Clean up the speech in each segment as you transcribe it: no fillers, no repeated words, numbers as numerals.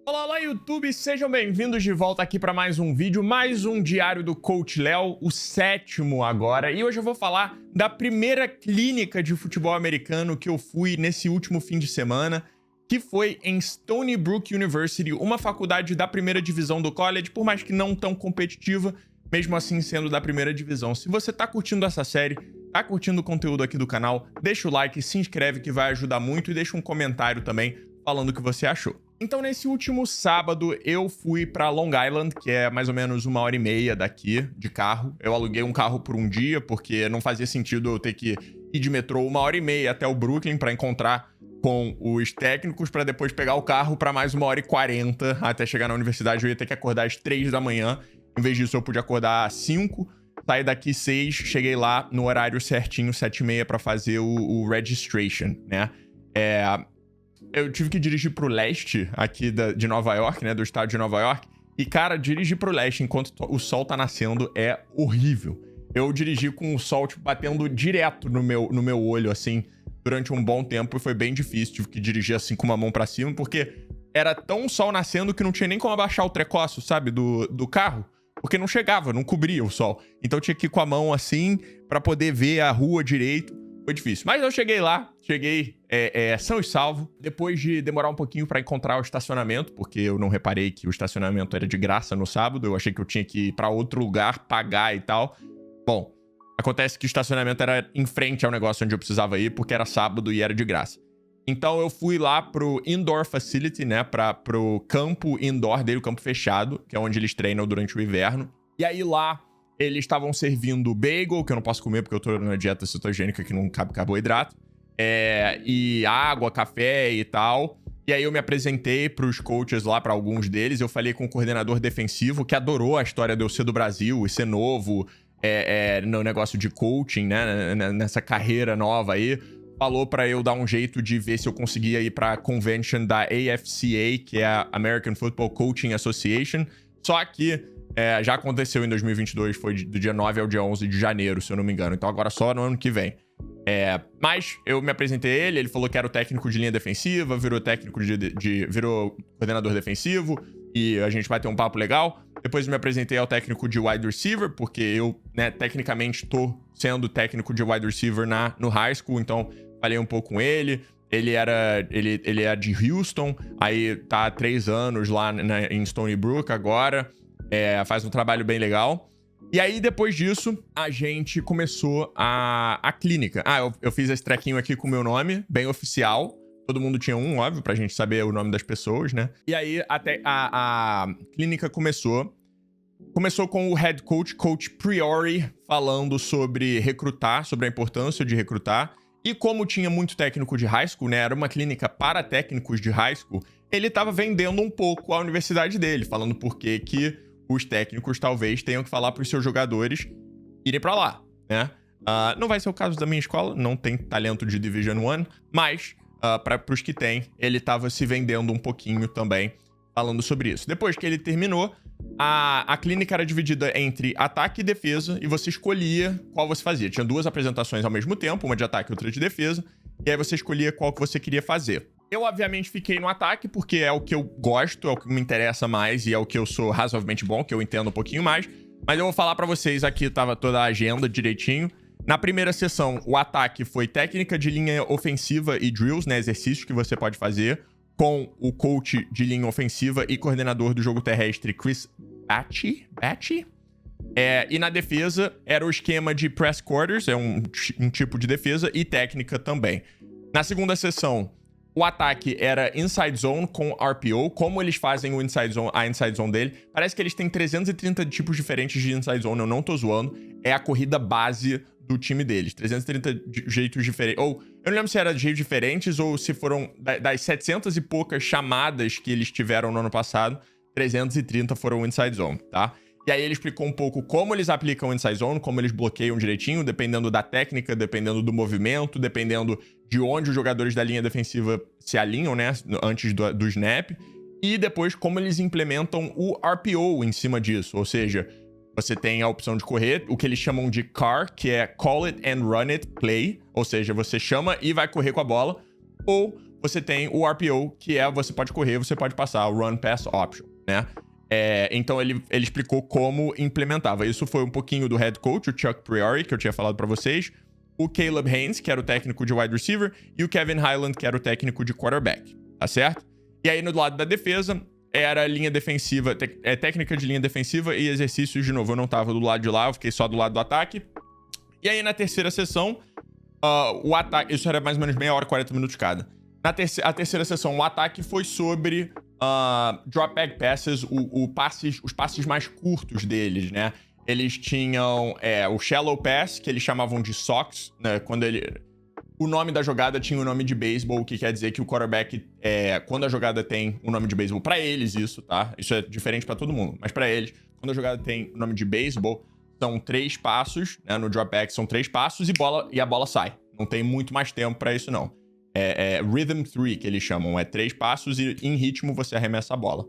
Olá, olá, YouTube! Sejam bem-vindos de volta aqui para mais um vídeo, mais um Diário do Coach Léo, o 7º agora. E hoje eu vou falar da primeira clínica de futebol americano que eu fui nesse último fim de semana, que foi em Stony Brook University, uma faculdade da primeira divisão do college, por mais que não tão competitiva, mesmo assim sendo da primeira divisão. Se você tá curtindo essa série, tá curtindo o conteúdo aqui do canal, deixa o like, se inscreve que vai ajudar muito e deixa um comentário também falando o que você achou. Então, nesse último sábado, eu fui pra Long Island, que é mais ou menos 1h30 daqui, de carro. Eu aluguei um carro por um dia, porque não fazia sentido eu ter que ir de metrô 1h30 até o Brooklyn pra encontrar com os técnicos, pra depois pegar o carro pra mais 1h40 até chegar na universidade. Eu ia ter que acordar às 3 da manhã. Em vez disso, eu pude acordar às 5, saí daqui 6, cheguei lá no horário certinho, 7h30, pra fazer o registration, né? Eu tive que dirigir pro leste aqui de Nova York, né? Do estado de Nova York. E, cara, dirigir pro leste enquanto o sol tá nascendo é horrível. Eu dirigi com o sol, tipo, batendo direto no meu olho, assim, durante um bom tempo. E foi bem difícil. Tive que dirigir, assim, com uma mão pra cima, porque era tão sol nascendo que não tinha nem como abaixar o trecoço, sabe? Do carro. Porque não chegava, não cobria o sol. Então tinha que ir com a mão, assim, pra poder ver a rua direito. Foi difícil. Mas eu cheguei lá, são e salvo. Depois de demorar um pouquinho pra encontrar o estacionamento, porque eu não reparei que o estacionamento era de graça no sábado. Eu achei que eu tinha que ir pra outro lugar, pagar e tal. Bom, acontece que o estacionamento era em frente ao negócio onde eu precisava ir, porque era sábado e era de graça. Então eu fui lá pro Indoor Facility, né, pro campo indoor dele, o campo fechado, que é onde eles treinam durante o inverno. E aí lá eles estavam servindo bagel, que eu não posso comer porque eu tô na dieta cetogênica que não cabe carboidrato. E água, café e tal. E aí eu me apresentei pros coaches lá, pra alguns deles. Eu falei com o coordenador defensivo, que adorou a história de eu ser do Brasil e ser novo no negócio de coaching, né? Nessa carreira nova aí. Falou pra eu dar um jeito de ver se eu conseguia ir pra convention da AFCA, que é a American Football Coaching Association. Só que já aconteceu em 2022, foi do dia 9 ao dia 11 de janeiro, se eu não me engano. Então agora só no ano que vem. Mas eu me apresentei a ele falou que era o técnico de linha defensiva, virou técnico virou coordenador defensivo, e a gente vai ter um papo legal. Depois eu me apresentei ao técnico de wide receiver, porque eu, né, tecnicamente tô sendo técnico de wide receiver no high school, então falei um pouco com ele. Ele é de Houston, aí tá há 3 anos lá em Stony Brook agora. Faz um trabalho bem legal. E aí, depois disso, a gente começou a clínica. Eu fiz esse trequinho aqui com o meu nome, bem oficial. Todo mundo tinha um, óbvio, pra gente saber o nome das pessoas, né? E aí, até a clínica começou. Começou com o head coach, Coach Priori, falando sobre recrutar, sobre a importância de recrutar. E como tinha muito técnico de high school, né? Era uma clínica para técnicos de high school. Ele tava vendendo um pouco a universidade dele, falando por que os técnicos talvez tenham que falar para os seus jogadores irem para lá, né? Não vai ser o caso da minha escola, não tem talento de Division 1, mas para os que tem, ele estava se vendendo um pouquinho também, falando sobre isso. Depois que ele terminou, a clínica era dividida entre ataque e defesa, e você escolhia qual você fazia. Tinha 2 apresentações ao mesmo tempo, uma de ataque e outra de defesa, e aí você escolhia qual que você queria fazer. Eu, obviamente, fiquei no ataque, porque é o que eu gosto, é o que me interessa mais e é o que eu sou razoavelmente bom, que eu entendo um pouquinho mais. Mas eu vou falar pra vocês aqui, tava toda a agenda direitinho. Na primeira sessão, o ataque foi técnica de linha ofensiva e drills, né, exercícios que você pode fazer, com o coach de linha ofensiva e coordenador do jogo terrestre, Chris Batchy. E na defesa, era o esquema de press quarters, é um tipo de defesa, e técnica também. Na segunda sessão, o ataque era inside zone com RPO. Como eles fazem a inside zone dele? Parece que eles têm 330 tipos diferentes de inside zone, eu não tô zoando. É a corrida base do time deles. 330 jeitos diferentes. Ou, eu não lembro se era de jeitos diferentes ou se foram das 700 e poucas chamadas que eles tiveram no ano passado, 330 foram inside zone, tá? E aí ele explicou um pouco como eles aplicam o inside zone, como eles bloqueiam direitinho, dependendo da técnica, dependendo do movimento, dependendo de onde os jogadores da linha defensiva se alinham, né, antes do snap. E depois como eles implementam o RPO em cima disso, ou seja, você tem a opção de correr, o que eles chamam de CAR, que é Call It and Run It Play, ou seja, você chama e vai correr com a bola, ou você tem o RPO, que é você pode correr, você pode passar, o Run Pass Option, né? Então ele explicou como implementava. Isso foi um pouquinho do head coach, o Chuck Priori, que eu tinha falado pra vocês, o Caleb Haynes, que era o técnico de wide receiver, e o Kevin Highland, que era o técnico de quarterback, tá certo? E aí, no lado da defesa, era linha defensiva, técnica de linha defensiva e exercícios. De novo, eu não tava do lado de lá, eu fiquei só do lado do ataque. E aí, na terceira sessão, o ataque... Isso era mais ou menos meia hora, 40 minutos cada. A terceira sessão, o ataque foi sobre drop back passes, os passes mais curtos deles, né? Eles tinham o shallow pass, que eles chamavam de socks, né? O nome da jogada tinha o nome de beisebol, o que quer dizer que o quarterback, quando a jogada tem o nome de beisebol, pra eles isso, tá? Isso é diferente pra todo mundo, mas pra eles, quando a jogada tem o nome de beisebol, são 3 passos, né? No drop back são 3 passos e a bola sai. Não tem muito mais tempo pra isso, não. Rhythm 3, que eles chamam. 3 passos e em ritmo você arremessa a bola.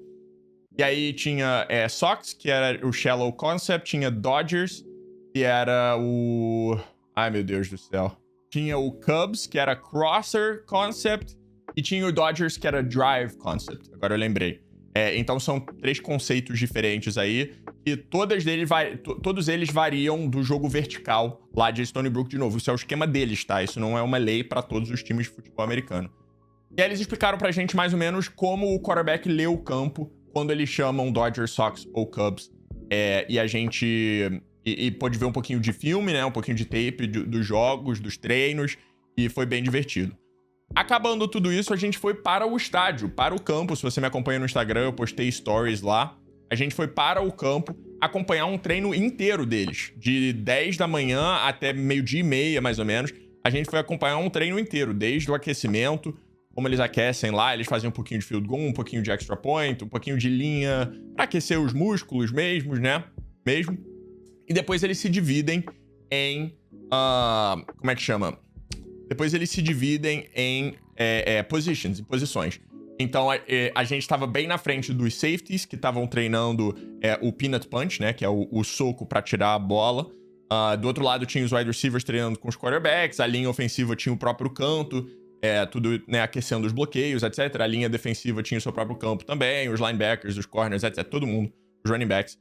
E aí tinha Sox, que era o Shallow Concept. Tinha Dodgers, que era o... Ai, meu Deus do céu. Tinha o Cubs, que era Crosser Concept. E tinha o Dodgers, que era Drive Concept. Agora eu lembrei. Então são 3 conceitos diferentes aí. E todos eles variam do jogo vertical lá de Stony Brook de novo. Isso é o esquema deles, tá? Isso não é uma lei pra todos os times de futebol americano. E aí eles explicaram pra gente mais ou menos como o quarterback lê o campo quando eles chamam Dodgers, Sox ou Cubs. E a gente... E pôde ver um pouquinho de filme, né? Um pouquinho de tape dos jogos, dos treinos. E foi bem divertido. Acabando tudo isso, a gente foi para o estádio, para o campo. Se você me acompanha no Instagram, eu postei stories lá. A gente foi para o campo acompanhar um treino inteiro deles. De 10 da manhã até meio-dia e meia, mais ou menos. A gente foi acompanhar um treino inteiro, desde o aquecimento, como eles aquecem lá. Eles fazem um pouquinho de field goal, um pouquinho de extra point, um pouquinho de linha, para aquecer os músculos mesmos, né? E depois eles se dividem em... como é que chama? Depois eles se dividem em posições. Então, a gente estava bem na frente dos safeties, que estavam treinando o peanut punch, né? Que é o soco para tirar a bola. Do outro lado tinha os wide receivers treinando com os quarterbacks. A linha ofensiva tinha o próprio canto. Tudo, né, aquecendo os bloqueios, etc. A linha defensiva tinha o seu próprio campo também. Os linebackers, os corners, etc. Todo mundo. Os running backs.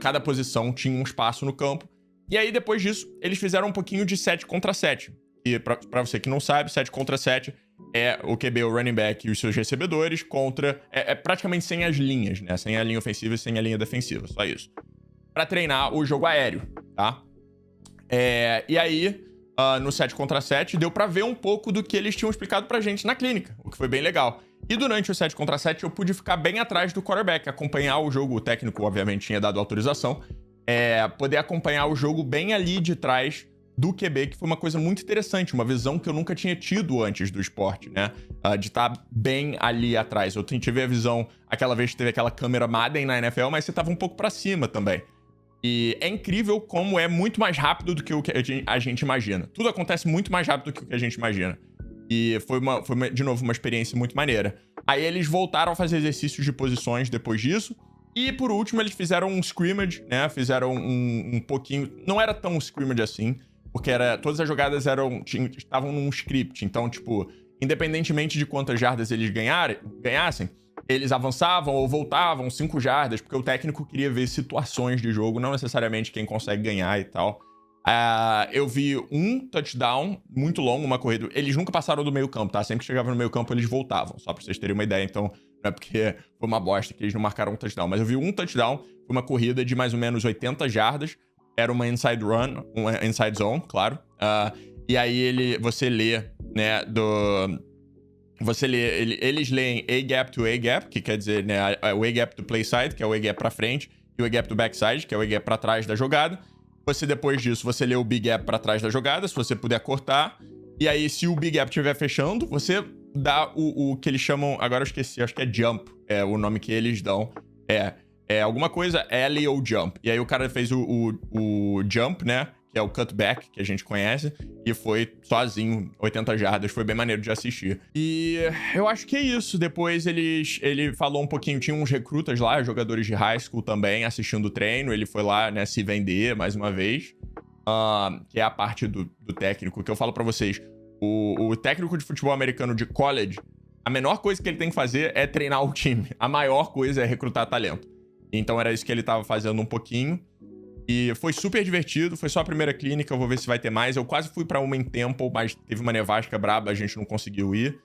Cada posição tinha um espaço no campo. E aí, depois disso, eles fizeram um pouquinho de 7 contra 7. E pra você que não sabe, 7 contra 7 é o QB, o running back e os seus recebedores contra... praticamente sem as linhas, né? Sem a linha ofensiva e sem a linha defensiva, só isso. Pra treinar o jogo aéreo, tá? E aí, no 7 contra 7, deu pra ver um pouco do que eles tinham explicado pra gente na clínica, o que foi bem legal. E durante o 7 contra 7, eu pude ficar bem atrás do quarterback, acompanhar o jogo. O técnico, obviamente, tinha dado autorização. Poder acompanhar o jogo bem ali de trás do QB, que foi uma coisa muito interessante, uma visão que eu nunca tinha tido antes do esporte, né? De estar bem ali atrás. Eu tive a visão, aquela vez que teve aquela câmera Madden na NFL, mas você tava um pouco pra cima também. E é incrível como é muito mais rápido do que o que a gente imagina. Tudo acontece muito mais rápido do que o que a gente imagina. E foi de novo, uma experiência muito maneira. Aí eles voltaram a fazer exercícios de posições depois disso. E por último, eles fizeram um scrimmage, né? Fizeram um pouquinho... Não era tão scrimmage assim, porque todas as jogadas estavam num script. Então, tipo, independentemente de quantas jardas eles ganhassem, eles avançavam ou voltavam 5 jardas, porque o técnico queria ver situações de jogo, não necessariamente quem consegue ganhar e tal. Eu vi um touchdown muito longo, uma corrida. Eles nunca passaram do meio campo, tá? Sempre que chegavam no meio campo, eles voltavam. Só pra vocês terem uma ideia. Então, não é porque foi uma bosta que eles não marcaram um touchdown. Mas eu vi um touchdown, foi uma corrida de mais ou menos 80 jardas. Era uma inside run, uma inside zone, claro. E aí você lê, né, eles leem A-gap to A-gap, que quer dizer, né, o A-gap do play side, que é o A-gap pra frente, e o A-gap do backside, que é o A-gap pra trás da jogada. Depois disso, você lê o big gap pra trás da jogada, se você puder cortar. E aí, se o big gap estiver fechando, você dá o que eles chamam... Agora eu esqueci, acho que é jump. É o nome que eles dão. Alguma coisa L ou jump. E aí o cara fez o jump, né? Que é o cutback, que a gente conhece. E foi sozinho, 80 jardas. Foi bem maneiro de assistir. E eu acho que é isso. Depois ele falou um pouquinho. Tinha uns recrutas lá, jogadores de high school também, assistindo o treino. Ele foi lá, né, se vender mais uma vez. Que é a parte do técnico. Que eu falo pra vocês. O técnico de futebol americano de college A menor coisa que ele tem que fazer é treinar o time. A maior coisa é recrutar talento. Então era isso que ele tava fazendo um pouquinho. E foi super divertido, foi só a primeira clínica, eu vou ver se vai ter mais. Eu quase fui pra uma em Temple, mas teve uma nevasca braba, a gente não conseguiu ir.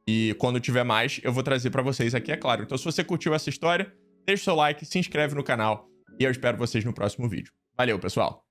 E quando tiver mais, eu vou trazer pra vocês aqui, é claro. Então se você curtiu essa história, deixa o seu like, se inscreve no canal e eu espero vocês no próximo vídeo. Valeu, pessoal!